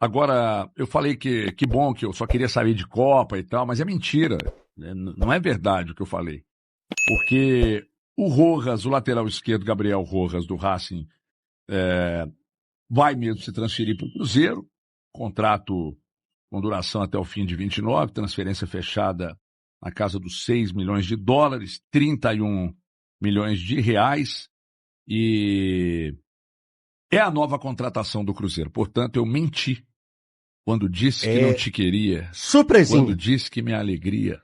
Agora, eu falei que bom que eu só queria saber de Copa e tal, mas é mentira. Não é verdade o que eu falei. Porque o Rojas, o lateral esquerdo, Gabriel Rojas, do Racing, vai mesmo se transferir para o Cruzeiro. Contrato com duração até o fim de 29, transferência fechada na casa dos 6 milhões de dólares, 31 milhões de reais. E é a nova contratação do Cruzeiro. Portanto, eu menti quando disse que não te queria. Surpresinha. Quando disse que minha alegria.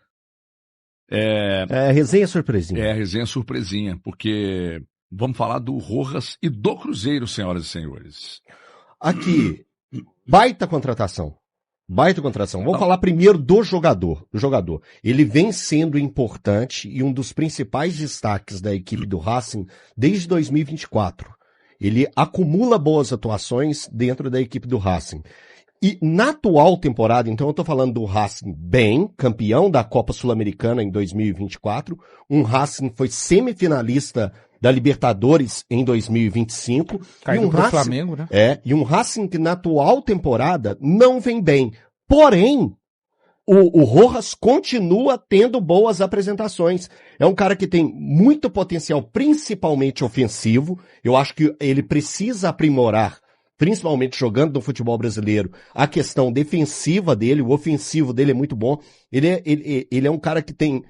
Resenha surpresinha. Resenha surpresinha, porque vamos falar do Rojas e do Cruzeiro, senhoras e senhores. Aqui, baita contratação. Vamos falar primeiro do jogador. Ele vem sendo importante e um dos principais destaques da equipe do Racing desde 2024. Ele acumula boas atuações dentro da equipe do Racing. E na atual temporada, então eu tô falando do Racing bem, campeão da Copa Sul-Americana em 2024. Um Racing foi semifinalista da Libertadores em 2025. Caiu pro Flamengo, né? E um Racing que na atual temporada não vem bem. Porém, o Rojas continua tendo boas apresentações. É um cara que tem muito potencial, principalmente ofensivo. Eu acho que ele precisa aprimorar, principalmente jogando no futebol brasileiro, a questão defensiva dele. O ofensivo dele é muito bom. Ele é um cara que tem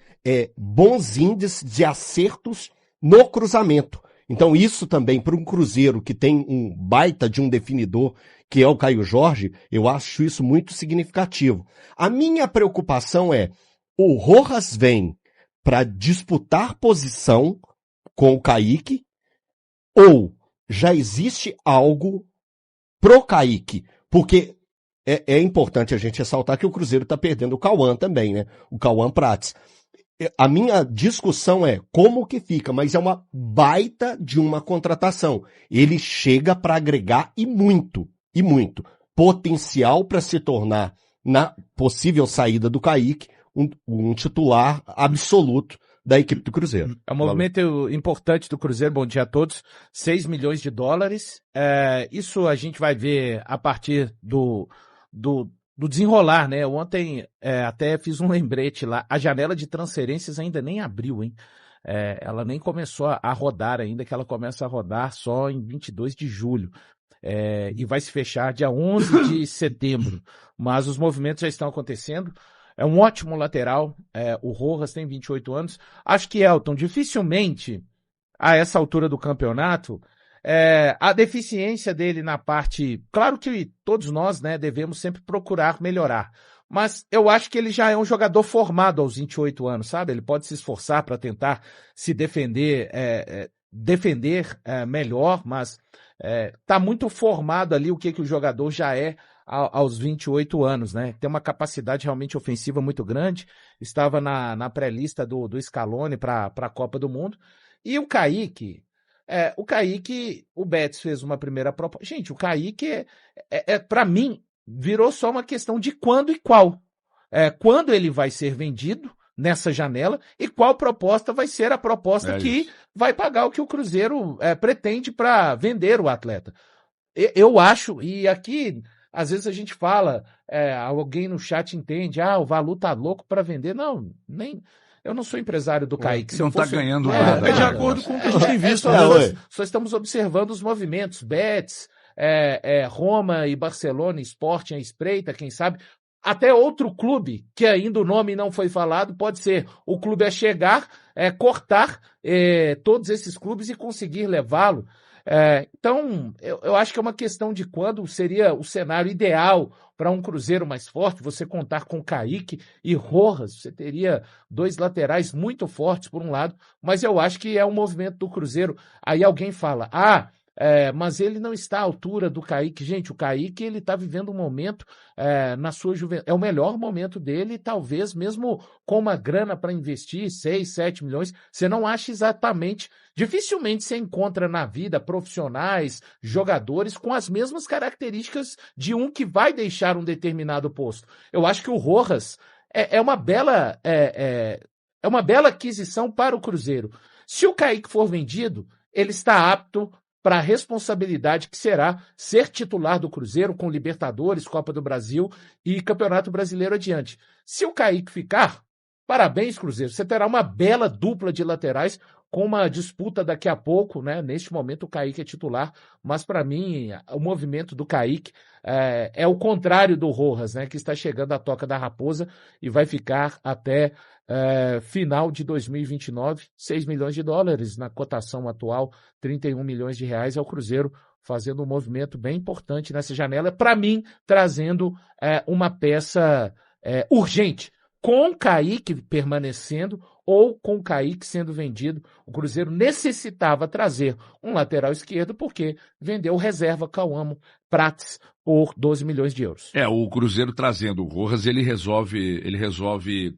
bons índices de acertos no cruzamento. Então isso também, para um Cruzeiro que tem um baita de um definidor, que é o Caio Jorge, eu acho isso muito significativo. A minha preocupação é, o Rojas vem para disputar posição com o Kaique, ou já existe algo pro Kaique? Porque é importante a gente ressaltar que o Cruzeiro está perdendo o Cauã também, né? O Cauã Prates. A minha discussão é como que fica, mas é uma baita de uma contratação. Ele chega para agregar e muito. Potencial para se tornar, na possível saída do Kaique, um titular absoluto da equipe do Cruzeiro. É um movimento importante do Cruzeiro, bom dia a todos, 6 milhões de dólares. Isso a gente vai ver a partir do desenrolar, né? Ontem até fiz um lembrete lá, a janela de transferências ainda nem abriu, hein? Ela nem começou a rodar ainda, que ela começa a rodar só em 22 de julho. E vai se fechar dia 11 de setembro. Mas os movimentos já estão acontecendo. É um ótimo lateral. O Rojas tem 28 anos. Acho que, Elton, dificilmente, a essa altura do campeonato, a deficiência dele na parte... Claro que todos nós, né, devemos sempre procurar melhorar. Mas eu acho que ele já é um jogador formado aos 28 anos, sabe? Ele pode se esforçar para tentar se defender, melhor, mas tá muito formado ali o que o jogador já é aos 28 anos, né? Tem uma capacidade realmente ofensiva muito grande. Estava na pré-lista do Scaloni para a Copa do Mundo. E o Kaique, o Betis fez uma primeira proposta. Gente, o Kaique para mim, virou só uma questão de quando e qual. Quando ele vai ser vendido nessa janela e qual proposta vai ser a proposta que vai pagar o que o Cruzeiro pretende para vender o atleta. Eu acho, e aqui às vezes a gente fala, alguém no chat entende, o Valu tá louco para vender. Não, eu não sou empresário do Kaique. Você não está ganhando nada. De acordo com o que a gente tem visto. Só estamos observando os movimentos, Betis, Roma e Barcelona, Sporting, a espreita, quem sabe. Até outro clube, que ainda o nome não foi falado, pode ser o clube a chegar, cortar todos esses clubes e conseguir levá-lo. Então, eu acho que é uma questão de quando seria o cenário ideal para um Cruzeiro mais forte, você contar com Kaique e Rojas, você teria dois laterais muito fortes por um lado, mas eu acho que é um movimento do Cruzeiro. Aí alguém fala, mas ele não está à altura do Kaique. Gente, o Kaique, ele está vivendo um momento na sua juventude, é o melhor momento dele, talvez mesmo com uma grana para investir, 6, 7 milhões, você não acha exatamente, dificilmente você encontra na vida profissionais, jogadores com as mesmas características de um que vai deixar um determinado posto. Eu acho que o Rojas é uma bela aquisição para o Cruzeiro. Se o Kaique for vendido, ele está apto para a responsabilidade que será ser titular do Cruzeiro com Libertadores, Copa do Brasil e Campeonato Brasileiro adiante. Se o Kaique ficar, parabéns, Cruzeiro, você terá uma bela dupla de laterais com uma disputa daqui a pouco, né? Neste momento o Kaique é titular, mas para mim o movimento do Kaique é o contrário do Rojas, né? Que está chegando à toca da Raposa e vai ficar até final de 2029, 6 milhões de dólares na cotação atual, 31 milhões de reais, é o Cruzeiro fazendo um movimento bem importante nessa janela, para mim, trazendo uma peça urgente, com o Kaique permanecendo ou com o Kaique sendo vendido. O Cruzeiro necessitava trazer um lateral esquerdo porque vendeu reserva Cauã Prates por 12 milhões de euros. O Cruzeiro trazendo o Rojas, ele resolve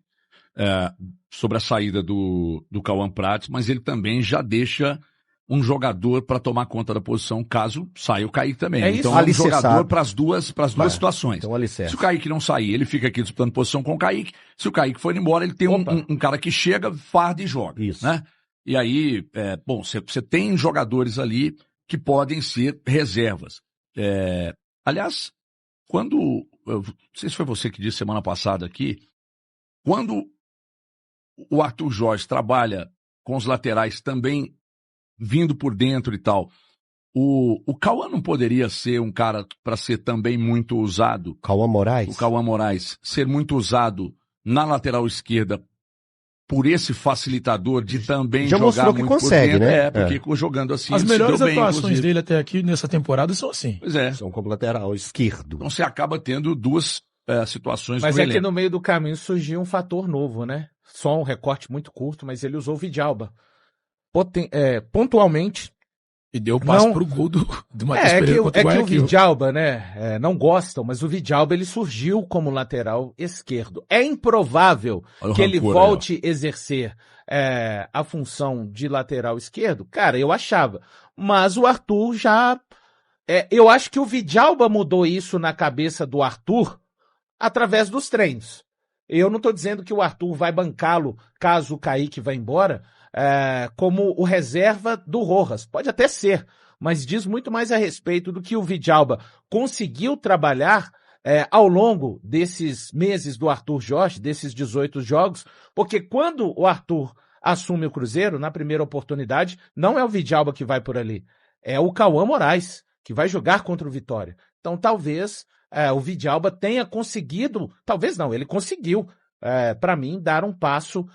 sobre a saída do Cauã Prates, mas ele também já deixa um jogador para tomar conta da posição caso saia o Kaique também. Então é um jogador para as duas situações. Então, se o Kaique não sair, ele fica aqui disputando posição com o Kaique. Se o Kaique for embora, ele tem um cara que chega, farda e joga. Isso. Né? E aí, você tem jogadores ali que podem ser reservas. Aliás, não sei se foi você que disse semana passada aqui, quando o Arthur Jorge trabalha com os laterais também vindo por dentro e tal, o Cauã não poderia ser um cara para ser também muito usado? Cauã Moraes? O Cauã Moraes ser muito usado na lateral esquerda por esse facilitador de também já jogar mostrou que muito consegue, por dentro. né? Porque jogando assim... As melhores atuações dele até aqui nessa temporada são assim. Pois é. São como lateral esquerdo. Então você acaba tendo duas situações. Mas é que no meio do caminho surgiu um fator novo, né? Só um recorte muito curto, mas ele usou o Vidalba. Pontualmente. E deu passo pro gol do Matheus Pereira contra o Guayaquil. Que o Vidalba, né, não gostam, mas o Vidalba ele surgiu como lateral esquerdo. É improvável que ele volte a exercer a função de lateral esquerdo. Cara, eu achava. Mas o Arthur já... eu acho que o Vidalba mudou isso na cabeça do Arthur através dos treinos. Eu não estou dizendo que o Arthur vai bancá-lo caso o Kaique vá embora, como o reserva do Rojas. Pode até ser, mas diz muito mais a respeito do que o Vidalba conseguiu trabalhar ao longo desses meses do Arthur Jorge, desses 18 jogos, porque quando o Arthur assume o Cruzeiro, na primeira oportunidade, não é o Vidalba que vai por ali, é o Cauã Moraes, que vai jogar contra o Vitória. Então talvez o Vidalba tenha conseguido, talvez não, ele conseguiu, para mim, dar um passo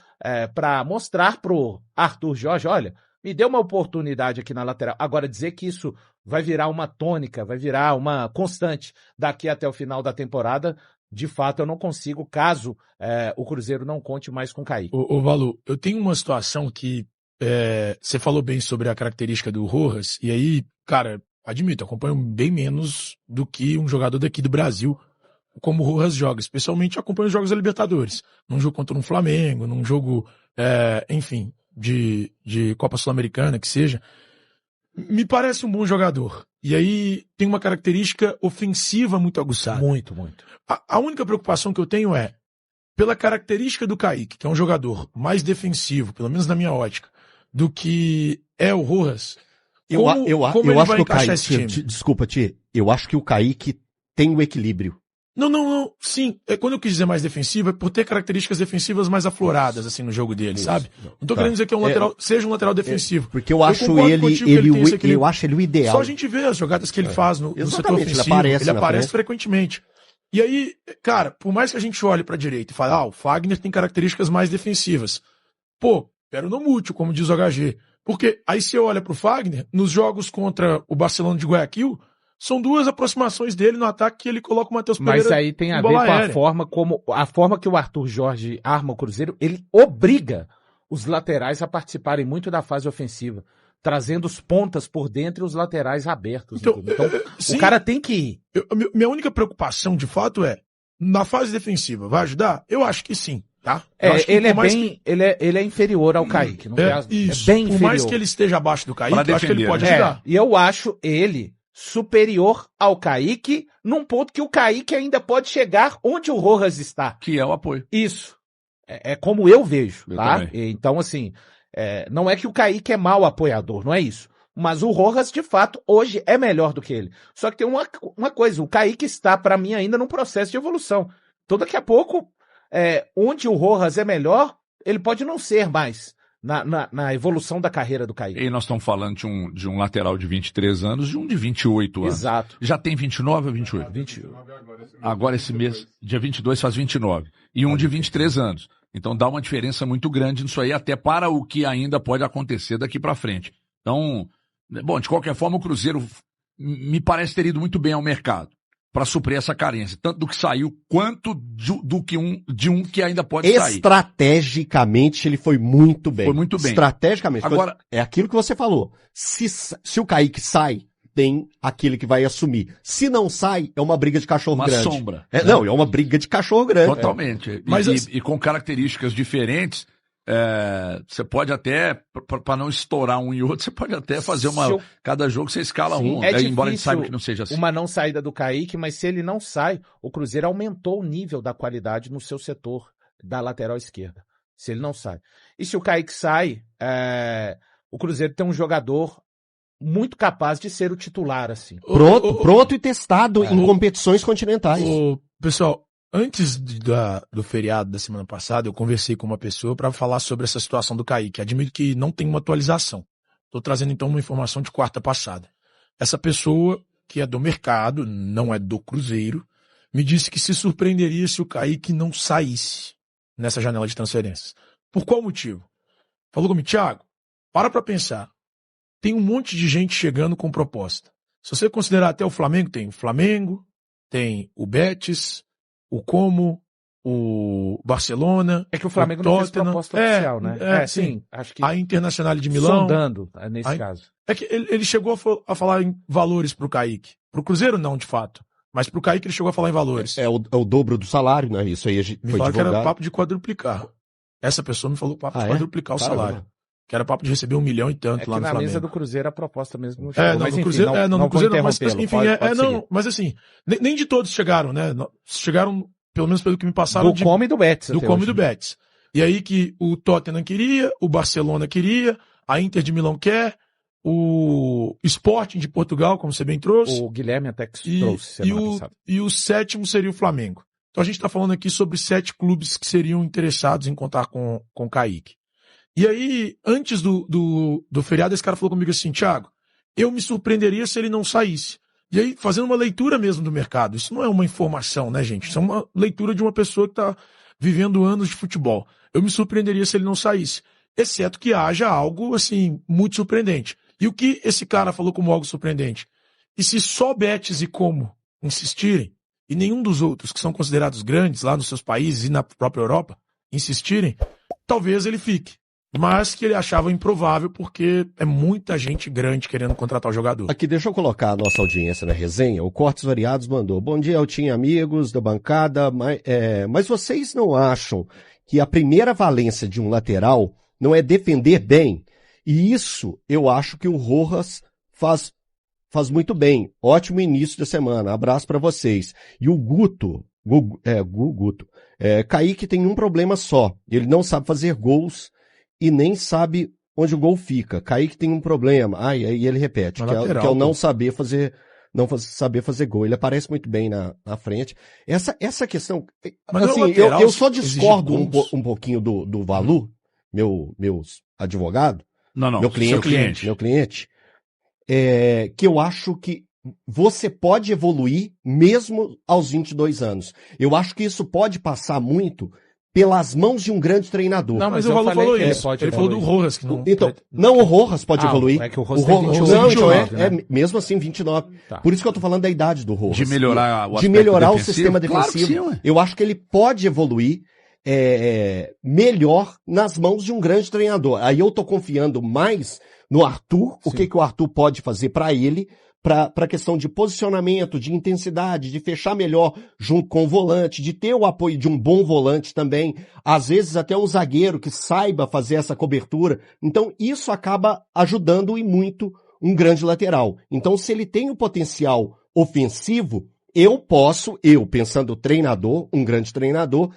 para mostrar pro Arthur Jorge, olha, me deu uma oportunidade aqui na lateral. Agora, dizer que isso vai virar uma tônica, vai virar uma constante daqui até o final da temporada, de fato eu não consigo, caso o Cruzeiro não conte mais com o Kaique. Ô Valu, eu tenho uma situação que você falou bem sobre a característica do Rojas, e aí, cara, admito, acompanho bem menos do que um jogador daqui do Brasil, como o Rojas joga, especialmente acompanho os jogos da Libertadores, num jogo contra um Flamengo, num jogo, enfim, de Copa Sul-Americana, que seja. Me parece um bom jogador. E aí tem uma característica ofensiva muito aguçada. Muito, muito. A única preocupação que eu tenho é, pela característica do Kaique, que é um jogador mais defensivo, pelo menos na minha ótica, do que é o Rojas, eu acho que o Kaique, desculpa, Tchê, eu acho que o Kaique tem o equilíbrio. Não, sim. Quando eu quis dizer mais defensivo, é por ter características defensivas mais afloradas, assim, no jogo dele, sabe? Não tô querendo dizer que é um lateral, seja um lateral defensivo. Porque eu acho eu acho ele o ideal. Só a gente vê as jogadas que ele faz no setor ofensivo. Ele aparece frequentemente. E aí, cara, por mais que a gente olhe pra direita e fale, o Fagner tem características mais defensivas. Pô, pero não mútil, como diz o HG. Porque aí você olha pro Fagner, nos jogos contra o Barcelona de Guayaquil, são duas aproximações dele no ataque que ele coloca o Matheus Pereira. Mas aí tem a ver com a forma que o Arthur Jorge arma o Cruzeiro, ele obriga os laterais a participarem muito da fase ofensiva, trazendo os pontas por dentro e os laterais abertos. Então sim, o cara tem que ir. Minha única preocupação, de fato, na fase defensiva, vai ajudar? Eu acho que sim. Tá? Ele é inferior ao Kaique. Isso. É bem inferior. Por mais que ele esteja abaixo do Kaique, eu acho que ele pode ajudar. E eu acho ele superior ao Kaique, num ponto que o Kaique ainda pode chegar onde o Rojas está. Que é o apoio. Isso. É como eu vejo, tá? Então, assim, não é que o Kaique é mau apoiador, não é isso. Mas o Rojas, de fato, hoje é melhor do que ele. Só que tem uma coisa, o Kaique está, para mim, ainda num processo de evolução. Então, daqui a pouco, onde o Rojas é melhor, ele pode não ser mais na evolução da carreira do Kaique. E nós estamos falando de um lateral de 23 anos, de um de 28 anos. Exato. Já tem 29 ou 28? 21. Agora esse mês, dia 22 faz 29. E um de 23 anos. Então dá uma diferença muito grande nisso aí, até para o que ainda pode acontecer daqui para frente. Então, bom, de qualquer forma, o Cruzeiro me parece ter ido muito bem ao mercado para suprir essa carência, tanto do que saiu quanto de um que ainda pode sair. Estrategicamente, ele foi muito bem. Foi muito bem. Estrategicamente. Agora, é aquilo que você falou. Se o Kaique sai, tem aquele que vai assumir. Se não sai, é uma briga de cachorro grande. Uma sombra. Não, é uma briga de cachorro grande. Totalmente. Mas e com características diferentes, você pode até, para não estourar um e outro, você pode até fazer cada jogo você escala um. Embora a gente saiba que não seja assim. Uma não saída do Kaique, mas se ele não sai, o Cruzeiro aumentou o nível da qualidade no seu setor da lateral esquerda. Se ele não sai. E se o Kaique sai, o Cruzeiro tem um jogador muito capaz de ser o titular, assim. Pronto e testado em competições continentais. Pessoal, antes do feriado da semana passada, eu conversei com uma pessoa para falar sobre essa situação do Kaique. Admito que não tem uma atualização. Estou trazendo então uma informação de quarta passada. Essa pessoa, que é do mercado, não é do Cruzeiro, me disse que se surpreenderia se o Kaique não saísse nessa janela de transferências. Por qual motivo? Falou comigo, Thiago, para pensar. Tem um monte de gente chegando com proposta. Se você considerar até o Flamengo, tem o Betis, o Como, o Barcelona. É que o Flamengo não fez proposta oficial, né? Sim. Acho que a Internacional de Milão. Sondando, nesse caso. É que ele chegou a falar em valores pro Kaique. Pro Cruzeiro não, de fato. Mas pro Kaique ele chegou a falar em valores. É o dobro do salário, né? Isso aí me falaram que era papo de quadruplicar. Essa pessoa me falou papo de quadruplicar o salário. Que era papo de receber 1 milhão e tanto lá no Flamengo. Na mesa do Cruzeiro a proposta mesmo não chegou. Mas, no Cruzeiro, enfim, no Cruzeiro não, mas enfim, mas assim, nem de todos chegaram, né? Chegaram, pelo menos pelo que me passaram, do Como e do Betis. Do Como e do Betis. E aí que o Tottenham queria, o Barcelona queria, a Inter de Milão quer, o Sporting de Portugal, como você bem trouxe. O Guilherme até que trouxe semana passada. E o sétimo seria o Flamengo. Então a gente está falando aqui sobre 7 clubes que seriam interessados em contar com o Kaique. E aí, antes do feriado, esse cara falou comigo assim, Thiago, eu me surpreenderia se ele não saísse. E aí, fazendo uma leitura mesmo do mercado, isso não é uma informação, né, gente? Isso é uma leitura de uma pessoa que está vivendo anos de futebol. Eu me surpreenderia se ele não saísse, exceto que haja algo, assim, muito surpreendente. E o que esse cara falou como algo surpreendente? E se só Betis e Como insistirem, e nenhum dos outros que são considerados grandes lá nos seus países e na própria Europa insistirem, talvez ele fique. Mas que ele achava improvável porque é muita gente grande querendo contratar o jogador. Aqui, deixa eu colocar a nossa audiência na resenha. O Cortes Variados mandou: bom dia, Eltinho, amigos da bancada, mas vocês não acham que a primeira valência de um lateral não é defender bem? E isso eu acho que o Rojas faz muito bem. Ótimo início da semana. Abraço para vocês. E o Guto, Kaique tem um problema só. Ele não sabe fazer gols e nem sabe onde o gol fica. Kaique tem um problema. Aí ele repete, que é o não saber fazer gol. Ele aparece muito bem na frente. Essa questão, mas assim, eu só discordo um pouquinho do Valu, meus advogado, meu cliente, que eu acho que você pode evoluir mesmo aos 22 anos. Eu acho que isso pode passar muito pelas mãos de um grande treinador. Não, mas o Valu falou isso. Ele falou do Rojas. Que não... Então, não, o Rojas pode evoluir. É que o Rojas tem 29, né? Mesmo assim 29. Tá. Por isso que eu tô falando da idade do Rojas. De melhorar o sistema defensivo. Claro que sim, eu acho que ele pode evoluir melhor nas mãos de um grande treinador. Aí eu tô confiando mais no Arthur, o que o Arthur pode fazer para ele, para a questão de posicionamento, de intensidade, de fechar melhor junto com o volante, de ter o apoio de um bom volante também, às vezes até um zagueiro que saiba fazer essa cobertura. Então isso acaba ajudando e muito um grande lateral. Então se ele tem o potencial ofensivo, pensando treinador, um grande treinador,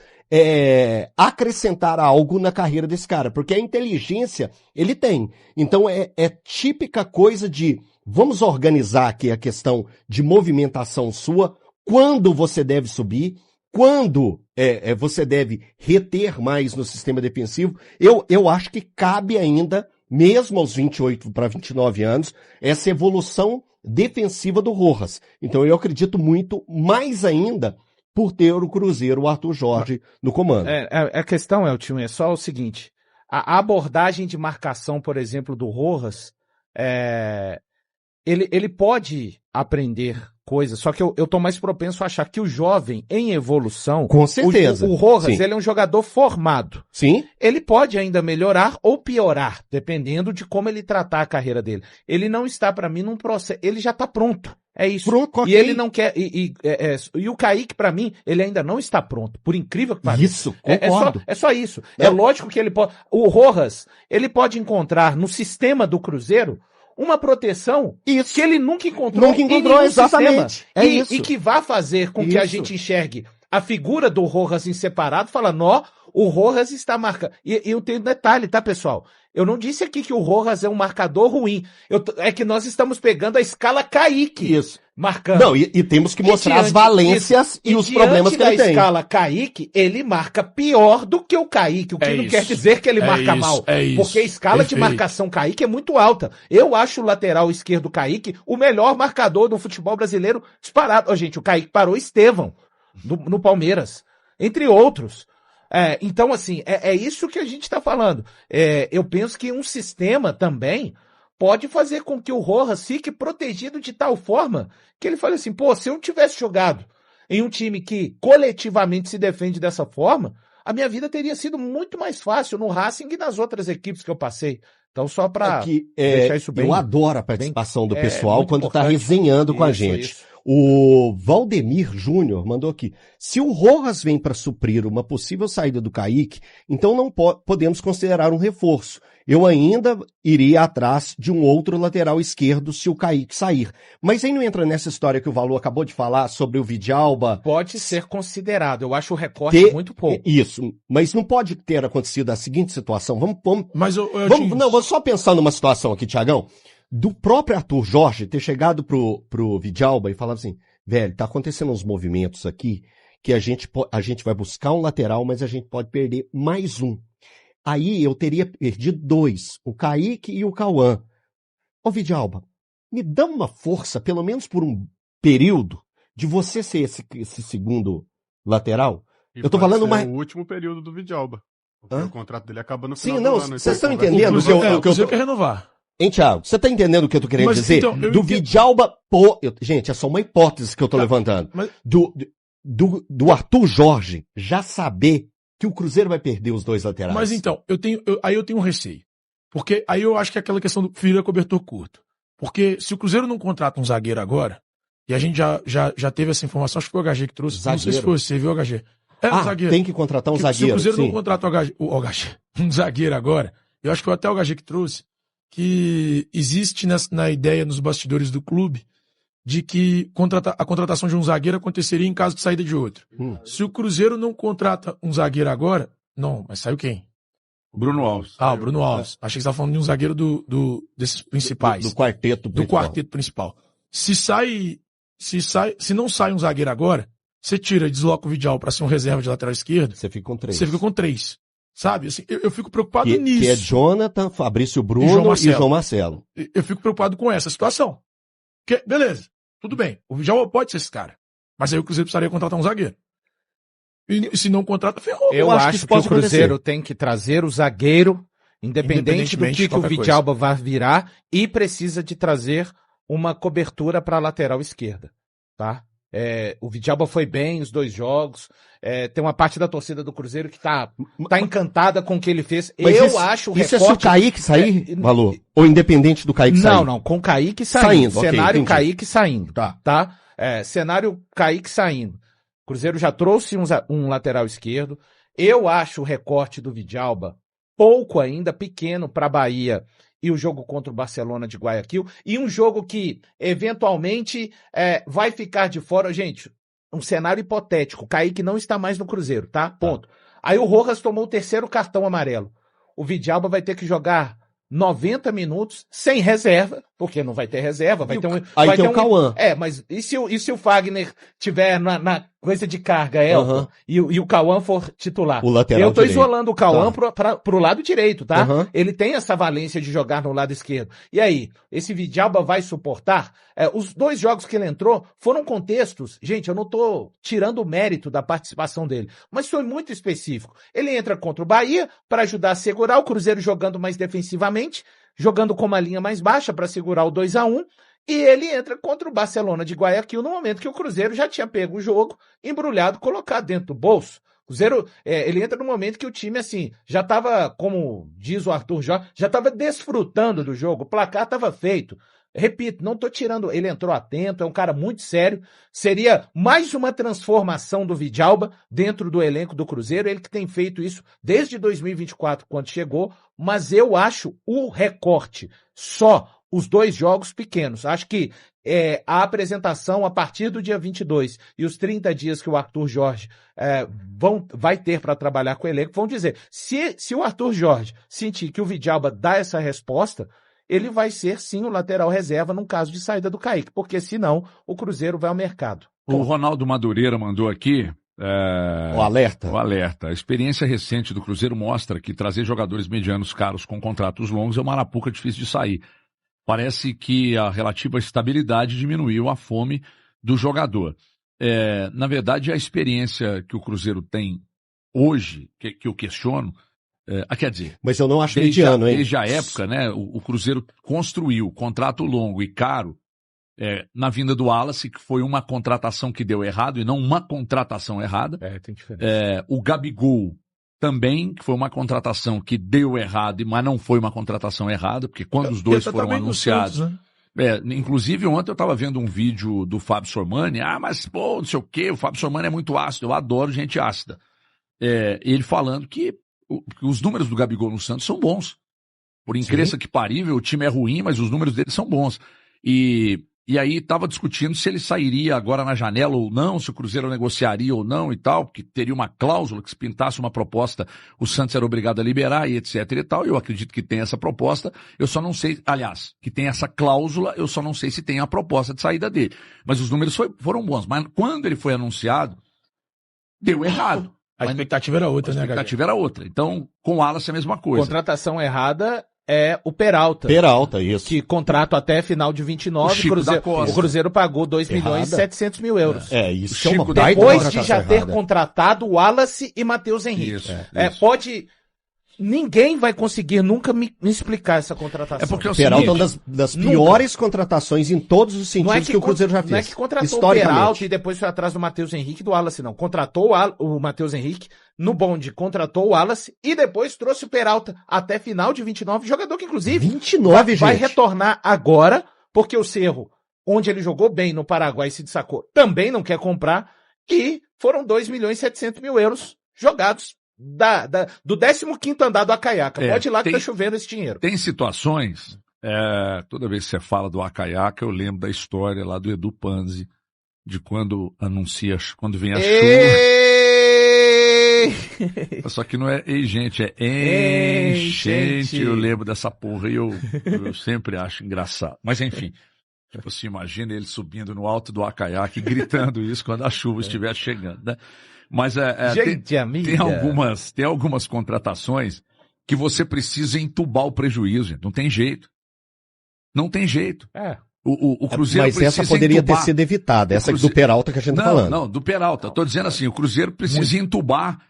acrescentar algo na carreira desse cara, porque a inteligência ele tem. Então é típica coisa de vamos organizar aqui a questão de movimentação sua, quando você deve subir, quando você deve reter mais no sistema defensivo. Eu acho que cabe ainda, mesmo aos 28 para 29 anos, essa evolução defensiva do Rojas. Então eu acredito muito, mais ainda, por ter o Cruzeiro, o Arthur Jorge, no comando. A questão, Eltinho, é só o seguinte, a abordagem de marcação, por exemplo, do Rojas, ele pode aprender coisas, só que eu tô mais propenso a achar que o jovem em evolução... Com certeza. O Rojas, Sim. ele é um jogador formado. Sim. Ele pode ainda melhorar ou piorar, dependendo de como ele tratar a carreira dele. Ele não está, para mim, num processo... Ele já tá pronto. É isso. Pronto, E ele não quer... E o Kaique, para mim, ele ainda não está pronto. Por incrível que pareça. Isso, concordo. É só isso. É lógico que ele pode... O Rojas, ele pode encontrar no sistema do Cruzeiro uma proteção que ele nunca encontrou exatamente. Sistema. E que vai fazer com que a gente enxergue a figura do Rojas em separado, fala, o Rojas está marcando. E eu tenho um detalhe, tá, pessoal? Eu não disse aqui que o Rojas é um marcador ruim. É que nós estamos pegando a escala Kaique. Isso. Marcando. Não, e temos que mostrar as valências e os problemas que ele tem. Na escala Kaique, ele marca pior do que o Kaique, o que não quer dizer que ele marca mal. Porque a escala de marcação Kaique é muito alta. Eu acho o lateral esquerdo Kaique o melhor marcador do futebol brasileiro disparado. Gente, o Kaique parou Estevão no Palmeiras, entre outros. Então, assim, é isso que a gente está falando. Eu penso que um sistema também pode fazer com que o Rojas fique protegido de tal forma que ele fale assim, se eu não tivesse jogado em um time que coletivamente se defende dessa forma, a minha vida teria sido muito mais fácil no Racing e nas outras equipes que eu passei. Então, só para deixar isso bem... Eu adoro a participação do pessoal quando está resenhando com a gente. Isso. O Valdemir Júnior mandou aqui. Se o Rojas vem para suprir uma possível saída do Kaique, então não podemos considerar um reforço. Eu ainda iria atrás de um outro lateral esquerdo se o Kaique sair. Mas aí não entra nessa história que o Valor acabou de falar sobre o Vidalba. Pode ser considerado. Eu acho o recorte muito pouco. Isso. Mas não pode ter acontecido a seguinte situação. Vamos só pensar numa situação aqui, Thiagão. Do próprio Arthur Jorge ter chegado pro Vidalba e falado assim, velho, tá acontecendo uns movimentos aqui que a gente vai buscar um lateral, mas a gente pode perder mais um. Aí eu teria perdido 2, o Kaique e o Cauã. Ô Vidalba, me dá uma força, pelo menos por um período, de você ser esse segundo lateral. Eu tô falando o último período do Vidalba. O contrato dele acaba no final do ano. Vocês estão entendendo o que eu quero renovar. Hein, Thiago? Você tá entendendo o que eu tô querendo dizer? Então, Vidalba, gente, é só uma hipótese que eu tô levantando. Do Arthur Jorge já saber que o Cruzeiro vai perder os 2 laterais. Mas então, eu tenho um receio. Porque aí eu acho que é aquela questão do filho cobertor curto. Porque se o Cruzeiro não contrata um zagueiro agora, e a gente já teve essa informação, acho que foi o HG que trouxe. Zagueiro. Não sei se foi você, viu, HG? Um zagueiro. Tem que contratar um zagueiro. Se o Cruzeiro não contrata um zagueiro agora, eu acho que foi até o HG que trouxe, que existe na ideia nos bastidores do clube de que a contratação de um zagueiro aconteceria em caso de saída de outro. Se o Cruzeiro não contrata um zagueiro agora, não, mas saiu quem? O Bruno Alves. O Bruno Alves. Achei que você estava falando de um zagueiro desses principais. Do quarteto principal. Do quarteto principal. Se não sai um zagueiro agora, você tira e desloca o Vidal para ser um reserva de lateral esquerdo. Você fica com 3. Você fica com 3. Sabe? Assim, eu fico preocupado nisso. Que é Jonathan, Fabrício Bruno e João Marcelo. Eu fico preocupado com essa situação. Porque, beleza, tudo bem. O Vidal pode ser esse cara. Mas aí o Cruzeiro precisaria contratar um zagueiro. E se não contrata, ferrou. Eu acho que o Cruzeiro tem que trazer o zagueiro, independente do que o Vidalba vai virar, e precisa de trazer uma cobertura para a lateral esquerda. Tá? O Vidalba foi bem os 2 jogos. Tem uma parte da torcida do Cruzeiro que tá encantada com o que ele fez. Mas acho o recorte... Isso é se o Kaique sair, Valor? Ou independente do Kaique sair? Não, com o Kaique saindo. Cenário okay, Kaique saindo. Tá? Cenário Kaique saindo. O Cruzeiro já trouxe um lateral esquerdo. Eu acho o recorte do Vidalba pouco ainda, pequeno para Bahia e o jogo contra o Barcelona de Guayaquil, e um jogo que, eventualmente, vai ficar de fora. Gente, um cenário hipotético, o Kaique não está mais no Cruzeiro, tá? Ponto. Aí o Rojas tomou o 3º cartão amarelo. O Vidalba vai ter que jogar 90 minutos sem reserva, porque não vai ter reserva, vai ter um... Aí vai tem ter o Cauã. Mas e se o Fagner tiver na coisa de carga, Elton, e o Cauã for titular? O lateral Eu tô direito. isolando o Cauã pro lado direito, tá? Uhum. Ele tem essa valência de jogar no lado esquerdo. E aí, esse Vidalba vai suportar? Os 2 jogos que ele entrou foram contextos, gente, eu não tô tirando o mérito da participação dele, mas foi muito específico. Ele entra contra o Bahia para ajudar a segurar o Cruzeiro jogando mais defensivamente, jogando com uma linha mais baixa para segurar o 2-1, e ele entra contra o Barcelona de Guayaquil no momento que o Cruzeiro já tinha pego o jogo, embrulhado, colocado dentro do bolso. O Cruzeiro, ele entra no momento que o time, assim, já estava, como diz o Arthur Jorge, já estava desfrutando do jogo, o placar estava feito. Repito, não estou tirando, ele entrou atento, é um cara muito sério, seria mais uma transformação do Vidalba dentro do elenco do Cruzeiro, ele que tem feito isso desde 2024, quando chegou, mas eu acho o recorte só os 2 jogos pequenos. Acho que a apresentação a partir do dia 22 e os 30 dias que o Arthur Jorge vai ter para trabalhar com o elenco, vão dizer, se o Arthur Jorge sentir que o Vidalba dá essa resposta, ele vai ser, sim, o lateral reserva num caso de saída do Kaique, porque senão o Cruzeiro vai ao mercado. O Ronaldo Madureira mandou aqui... O alerta. O alerta. A experiência recente do Cruzeiro mostra que trazer jogadores medianos caros com contratos longos é uma arapuca difícil de sair. Parece que a relativa estabilidade diminuiu a fome do jogador. Na verdade, a experiência que o Cruzeiro tem hoje, que eu questiono, quer dizer... Mas eu não acho mediano, hein? Desde a época, né, o Cruzeiro construiu contrato longo e caro na vinda do Wallace, que foi uma contratação que deu errado e não uma contratação errada. Tem diferença. O Gabigol também, que foi uma contratação que deu errado, mas não foi uma contratação errada, porque quando os dois foram anunciados... Santos, né? Inclusive, ontem eu estava vendo um vídeo do Fábio Sormani, mas, pô, não sei o quê, o Fábio Sormani é muito ácido, eu adoro gente ácida. Ele falando que os números do Gabigol no Santos são bons. Por incrível que parível, o time é ruim, mas os números dele são bons. E aí estava discutindo se ele sairia agora na janela ou não, se o Cruzeiro negociaria ou não e tal, porque teria uma cláusula que se pintasse uma proposta, o Santos era obrigado a liberar e etc e tal. Eu acredito que tem essa proposta, eu só não sei, aliás, que tem essa cláusula, eu só não sei se tem a proposta de saída dele. Mas os números foram bons. Mas quando ele foi anunciado, deu errado. A expectativa era outra, né, A expectativa era outra. Então, com o Wallace é a mesma coisa. Contratação errada é o Peralta. Peralta, isso. Que contrato até final de 29, o Cruzeiro pagou 2 milhões e 700 mil euros. Isso é uma baita depois de já ter contratado o Wallace e Matheus Henrique. Isso. Pode... Ninguém vai conseguir nunca me explicar essa contratação. Porque o Peralta é uma das piores contratações em todos os sentidos que o Cruzeiro já fez. Não é que contratou o Peralta e depois foi atrás do Matheus Henrique e do Wallace, não. Contratou o Matheus Henrique no bonde, contratou o Wallace e depois trouxe o Peralta até final de 29, jogador que inclusive 29, vai retornar agora, porque o Cerro, onde ele jogou bem no Paraguai e se destacou, também não quer comprar, e foram 2 milhões e 700 mil euros jogados do 15º andar do Acaiaca. Pode ir lá que tá chovendo esse dinheiro. Tem situações, toda vez que você fala do Acaiaca, eu lembro da história lá do Edu Panzi, de quando vem a chuva. Só que não é gente, é enchente. Eu lembro dessa porra e eu sempre acho engraçado. Mas enfim, tipo assim, imagina ele subindo no alto do Acaiaca e gritando isso quando a chuva estiver chegando, né? Mas tem algumas contratações que você precisa entubar o prejuízo, gente. Não tem jeito. Não tem jeito. O Cruzeiro mas essa poderia ter sido evitada, essa do Peralta que a gente tá falando. Não, do Peralta. Estou dizendo assim, o Cruzeiro precisa entubar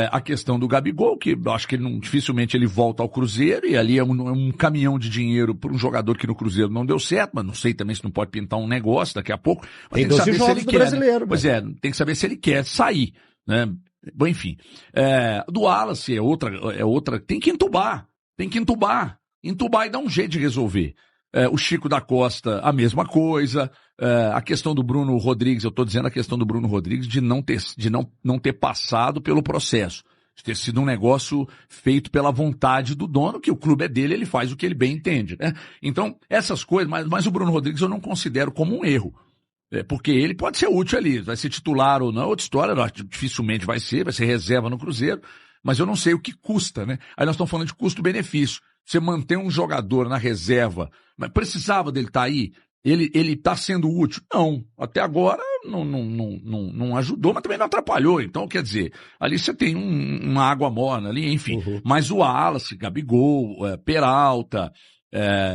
a questão do Gabigol, que eu acho que dificilmente ele volta ao Cruzeiro, e ali é um caminhão de dinheiro para um jogador que no Cruzeiro não deu certo, mas não sei também se não pode pintar um negócio daqui a pouco. Mas tem 12 jogos do brasileiro. Né? Pois tem que saber se ele quer sair, né? Bom, enfim. Do Wallace é outra, tem que entubar e dar um jeito de resolver. O Chico da Costa, a mesma coisa. A questão do Bruno Rodrigues, eu estou dizendo a questão do Bruno Rodrigues de não ter passado pelo processo. ter sido um negócio feito pela vontade do dono, que o clube é dele, ele faz o que ele bem entende, né? Então, essas coisas, mas o Bruno Rodrigues eu não considero como um erro. Porque ele pode ser útil ali, vai ser titular ou não, outra história, dificilmente vai ser reserva no Cruzeiro, mas eu não sei o que custa, né? Aí nós estamos falando de custo-benefício. Você manter um jogador na reserva, mas precisava dele estar aí? Ele está sendo útil? Não. Até agora não ajudou, mas também não atrapalhou. Então, quer dizer, ali você tem uma água morna ali, enfim. Uhum. Mas o Wallace, Gabigol, Peralta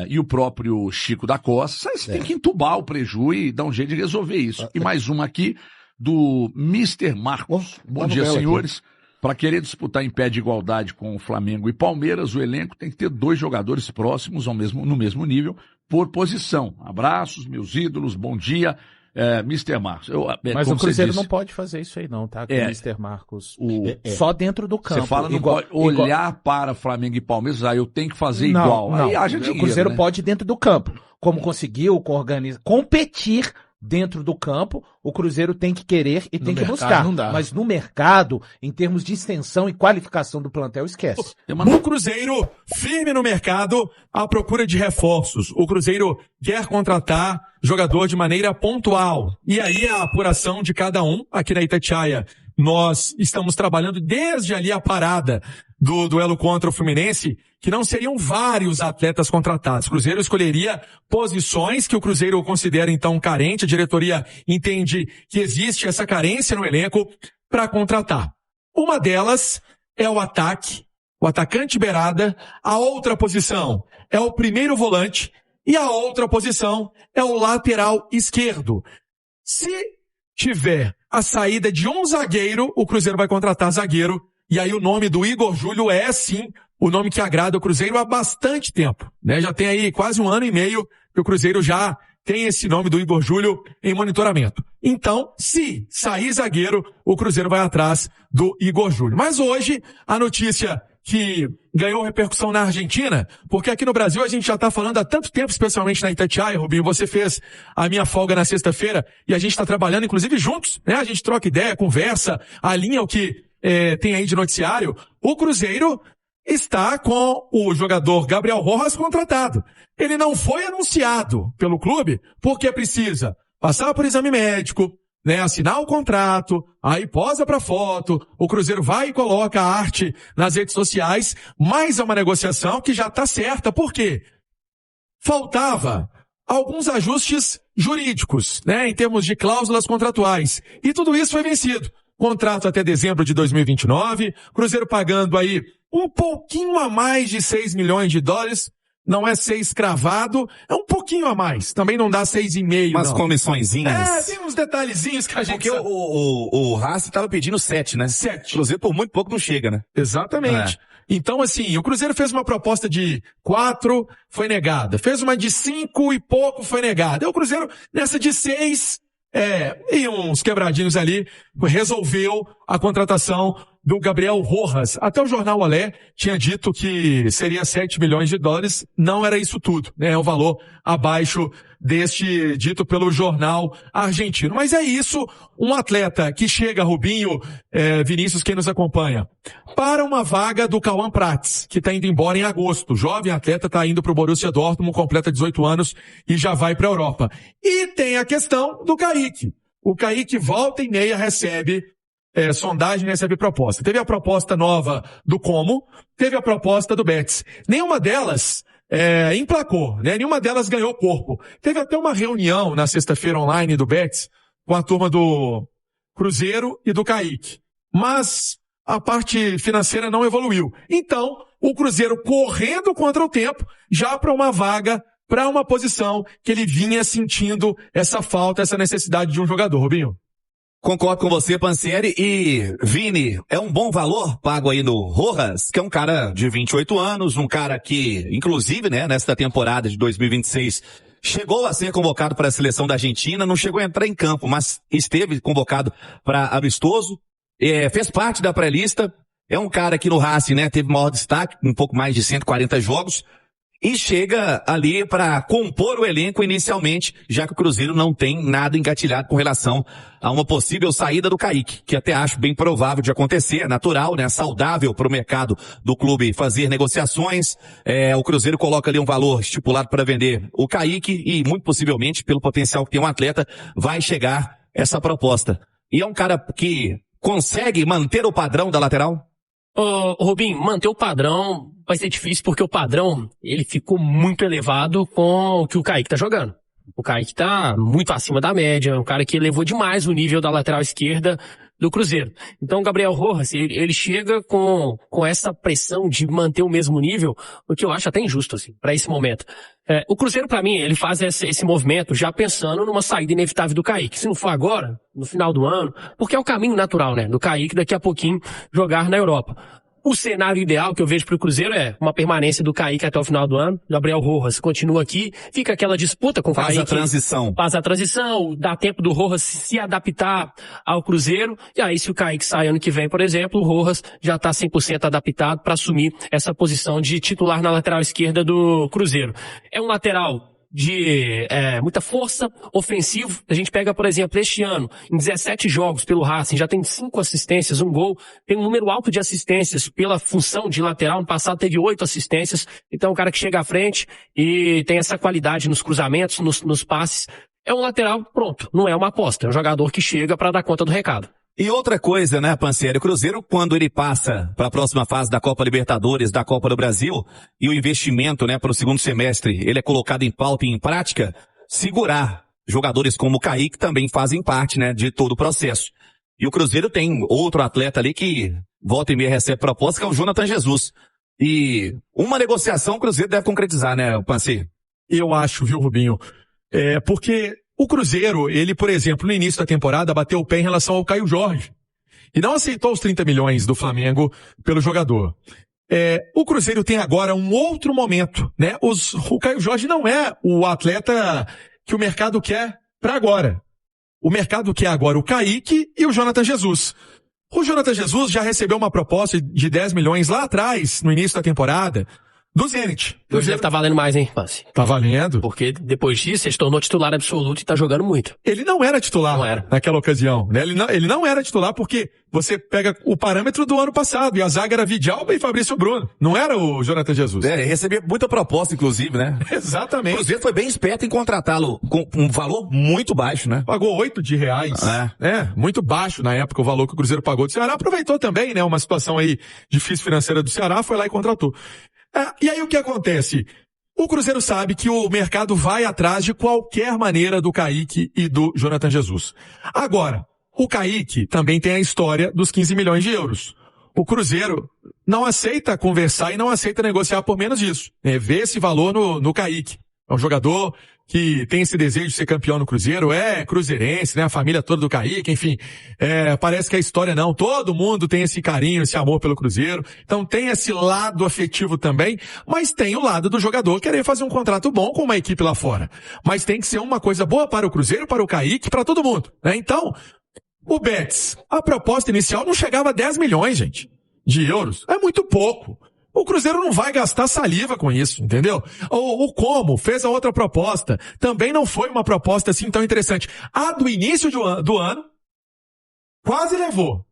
e o próprio Chico da Costa, você tem que entubar o preju e dar um jeito de resolver isso. E mais uma aqui do Mr. Marcos. Bom dia, senhores. Aqui. Para querer disputar em pé de igualdade com o Flamengo e Palmeiras, o elenco tem que ter 2 jogadores próximos no mesmo nível por posição. Abraços, meus ídolos, bom dia, Mr. Marcos. Mas o Cruzeiro não pode fazer isso aí não, tá? Com o Mr. Marcos. Só dentro do campo. Você fala não pode olhar para Flamengo e Palmeiras, eu tenho que fazer igual. Não, aí haja dinheiro, o Cruzeiro né? pode dentro do campo. Como conseguiu competir dentro do campo, o Cruzeiro tem que querer e tem que buscar. Mas no mercado, em termos de extensão e qualificação do plantel, esquece. O Cruzeiro, firme no mercado, à procura de reforços. O Cruzeiro quer contratar jogador de maneira pontual. E aí a apuração de cada um, aqui na Itatiaia, nós estamos trabalhando desde ali a parada do duelo contra o Fluminense, que não seriam vários atletas contratados. O Cruzeiro escolheria posições que o Cruzeiro considera então carente. A diretoria entende que existe essa carência no elenco para contratar. Uma delas é o ataque, o atacante beirada. A outra posição é o primeiro volante e a outra posição é o lateral esquerdo. Se tiver a saída de um zagueiro, o Cruzeiro vai contratar zagueiro. E aí o nome do Igor Júlio é, sim, o nome que agrada o Cruzeiro há bastante tempo, né? Já tem aí quase 1 ano e meio que o Cruzeiro já tem esse nome do Igor Júlio em monitoramento. Então, se sair zagueiro, o Cruzeiro vai atrás do Igor Júlio. Mas hoje, a notícia que ganhou repercussão na Argentina, porque aqui no Brasil a gente já está falando há tanto tempo, especialmente na Itatiaia, Rubinho, você fez a minha folga na sexta-feira e a gente está trabalhando, inclusive, juntos, né? A gente troca ideia, conversa, alinha o que tem aí de noticiário. O Cruzeiro está com o jogador Gabriel Rojas contratado. Ele não foi anunciado pelo clube porque precisa passar por exame médico, né, assinar o contrato, aí posa pra foto, o Cruzeiro vai e coloca a arte nas redes sociais, mas é uma negociação que já está certa. Por quê? Faltava alguns ajustes jurídicos, né, em termos de cláusulas contratuais. E tudo isso foi vencido. Contrato até dezembro de 2029, Cruzeiro pagando aí um pouquinho a mais de 6 milhões de dólares, não é 6 cravado, é um pouquinho a mais, também não dá 6,5. Umas comissõezinhas. Tem uns detalhezinhos que a gente... Porque o Racing tava pedindo 7, né? 7. Cruzeiro por muito pouco não chega, né? Exatamente. Então, assim, o Cruzeiro fez uma proposta de 4, foi negada. Fez uma de 5 e pouco, foi negada. E o Cruzeiro, nessa de 6... e uns quebradinhos ali, resolveu a contratação do Gabriel Rojas. Até o jornal Olé tinha dito que seria 7 milhões de dólares, não era isso tudo, né? É um valor abaixo deste dito pelo jornal argentino. Mas é isso, um atleta que chega, Rubinho, Vinícius, quem nos acompanha, para uma vaga do Cauã Prats, que está indo embora em agosto. O jovem atleta está indo para o Borussia Dortmund, completa 18 anos e já vai para a Europa. E tem a questão do Kaique. O Kaique volta e meia recebe sondagem, recebe proposta. Teve a proposta nova do Como, teve a proposta do Betis. Nenhuma delas emplacou, né? Nenhuma delas ganhou corpo. Teve até uma reunião na sexta-feira online do Betis com a turma do Cruzeiro e do Kaique. Mas a parte financeira não evoluiu. Então, o Cruzeiro correndo contra o tempo, já para uma vaga, para uma posição que ele vinha sentindo essa falta, essa necessidade de um jogador, Rubinho. Concordo com você, Pansieri. E, Vini, é um bom valor pago aí no Rojas, que é um cara de 28 anos, um cara que, inclusive, né, nesta temporada de 2026, chegou a ser convocado para a seleção da Argentina, não chegou a entrar em campo, mas esteve convocado para amistoso, fez parte da pré-lista, é um cara que no Racing, né, teve maior destaque, um pouco mais de 140 jogos, e chega ali para compor o elenco inicialmente, já que o Cruzeiro não tem nada engatilhado com relação a uma possível saída do Kaique, que até acho bem provável de acontecer, natural, né, saudável para o mercado do clube fazer negociações. O Cruzeiro coloca ali um valor estipulado para vender o Kaique e muito possivelmente, pelo potencial que tem um atleta, vai chegar essa proposta. E é um cara que consegue manter o padrão da lateral? Rubinho, manter o padrão vai ser difícil porque o padrão, ele ficou muito elevado com o que o Kaique tá jogando. O Kaique tá muito acima da média, um cara que elevou demais o nível da lateral esquerda do Cruzeiro. Então o Gabriel Rojas, ele chega com essa pressão de manter o mesmo nível, o que eu acho até injusto, assim, para esse momento. O Cruzeiro, para mim, ele faz esse movimento já pensando numa saída inevitável do Kaique. Se não for agora, no final do ano, porque é o caminho natural, né, do Kaique daqui a pouquinho jogar na Europa. O cenário ideal que eu vejo para o Cruzeiro é uma permanência do Kaique até o final do ano. Gabriel Rojas continua aqui, fica aquela disputa com o Kaique. Faz a transição, dá tempo do Rojas se adaptar ao Cruzeiro. E aí, se o Kaique sai ano que vem, por exemplo, o Rojas já está 100% adaptado para assumir essa posição de titular na lateral esquerda do Cruzeiro. É um lateral de muita força, ofensivo. A gente pega, por exemplo, este ano, em 17 jogos pelo Racing, já tem 5 assistências, 1 gol, tem um número alto de assistências pela função de lateral. No passado teve 8 assistências. Então é um cara que chega à frente e tem essa qualidade nos cruzamentos, nos passes. É um lateral pronto, não é uma aposta, é um jogador que chega para dar conta do recado. E outra coisa, né, Pansieri, o Cruzeiro, quando ele passa para a próxima fase da Copa Libertadores, da Copa do Brasil, e o investimento, né, para o segundo semestre, ele é colocado em pauta e em prática, segurar jogadores como o Kaique também fazem parte, né, de todo o processo. E o Cruzeiro tem outro atleta ali que volta e meia recebe proposta, que é o Jonathan Jesus. E uma negociação o Cruzeiro deve concretizar, né, Pansieri? Eu acho, viu, Rubinho? Porque o Cruzeiro, ele, por exemplo, no início da temporada, bateu o pé em relação ao Caio Jorge. E não aceitou os 30 milhões do Flamengo pelo jogador. O Cruzeiro tem agora um outro momento, né? O Caio Jorge não é o atleta que o mercado quer para agora. O mercado quer agora o Kaique e o Jonathan Jesus. O Jonathan Jesus já recebeu uma proposta de 10 milhões lá atrás, no início da temporada, do Zenit. Hoje deve estar valendo mais, hein, Pansi? Tá valendo. Porque depois disso, ele se tornou titular absoluto e tá jogando muito. Ele não era titular naquela ocasião, né? Ele não era titular porque você pega o parâmetro do ano passado, e a zaga era Vidalba e Fabrício Bruno. Não era o Jonathan Jesus. Recebia muita proposta, inclusive, né? Exatamente. O Cruzeiro foi bem esperto em contratá-lo com um valor muito baixo, né? Pagou R$8. Muito baixo na época o valor que o Cruzeiro pagou do Ceará. Aproveitou também, né? Uma situação aí difícil financeira do Ceará, foi lá e contratou. E aí o que acontece? O Cruzeiro sabe que o mercado vai atrás de qualquer maneira do Kaique e do Jonathan Jesus. Agora, o Kaique também tem a história dos 15 milhões de euros. O Cruzeiro não aceita conversar e não aceita negociar por menos disso. Vê esse valor no Kaique. É um jogador que tem esse desejo de ser campeão no Cruzeiro, é cruzeirense, né? A família toda do Kaique, enfim. Parece que a história não. Todo mundo tem esse carinho, esse amor pelo Cruzeiro. Então tem esse lado afetivo também, mas tem o lado do jogador querer fazer um contrato bom com uma equipe lá fora. Mas tem que ser uma coisa boa para o Cruzeiro, para o Kaique, para todo mundo, né? Então, o Betis, a proposta inicial não chegava a 10 milhões, gente, de euros. É muito pouco. O Cruzeiro não vai gastar saliva com isso, entendeu? O Como fez a outra proposta. Também não foi uma proposta assim tão interessante. A do início do ano quase levou.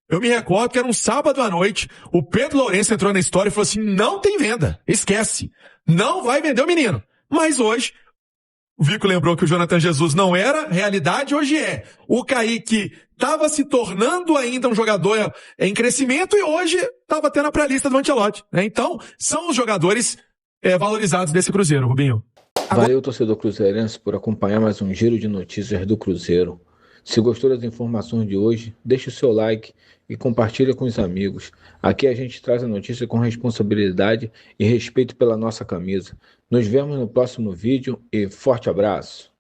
Eu me recordo que era um sábado à noite, o Pedro Lourenço entrou na história e falou assim, não tem venda, esquece. Não vai vender o menino. Mas hoje, o Vico lembrou que o Jonathan Jesus não era, realidade hoje é. O Kaique estava se tornando ainda um jogador em crescimento e hoje está batendo a pré-lista do Ancelotti, né? Então, são os jogadores valorizados desse Cruzeiro, Rubinho. Valeu, torcedor cruzeirense, por acompanhar mais um giro de notícias do Cruzeiro. Se gostou das informações de hoje, deixe o seu like e compartilhe com os amigos. Aqui a gente traz a notícia com responsabilidade e respeito pela nossa camisa. Nos vemos no próximo vídeo e forte abraço.